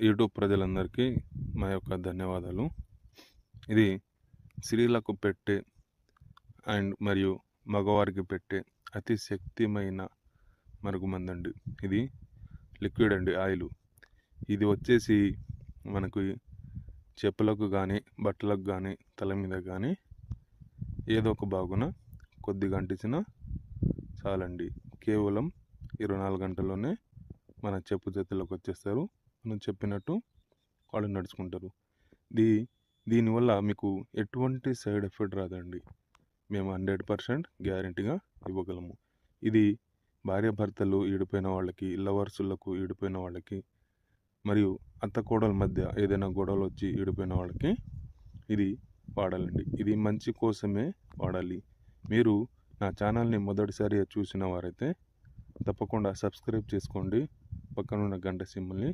YouTube ప్రజలందరికీ మా యొక్క ధన్యవాదాలు. ఇది స్త్రీలకు పెట్టే మరియు మగవారికి పెట్టే అతి శక్తిమైన మరుగుమందండి. ఇది లిక్విడ్ అండి, ఆయిల్. ఇది వచ్చేసి మనకు చెప్పులకు కానీ, బట్టలకు కానీ, తల మీద కానీ ఏదో ఒక బాగున కొద్దిగా అంటించినా చాలండి. కేవలం 24 గంటల్లోనే మన చెప్పు చేతుల్లోకి వచ్చేస్తారు. మనం చెప్పినట్టు వాళ్ళు నడుచుకుంటారు. దీనివల్ల మీకు ఎటువంటి సైడ్ ఎఫెక్ట్ రాదండి. మేము 100% గ్యారెంటీగా ఇవ్వగలము. ఇది భార్యాభర్తలు ఈడిపోయిన వాళ్ళకి, లవర్సులకు ఈడిపోయిన వాళ్ళకి, మరియు అత్త కోడల మధ్య ఏదైనా గొడవలు వచ్చి ఈడిపోయిన వాళ్ళకి ఇది వాడాలండి. ఇది మంచి కోసమే వాడాలి. మీరు నా ఛానల్ని మొదటిసారిగా చూసిన వారైతే తప్పకుండా సబ్స్క్రైబ్ చేసుకోండి. పక్కనున్న గంట సింబల్ని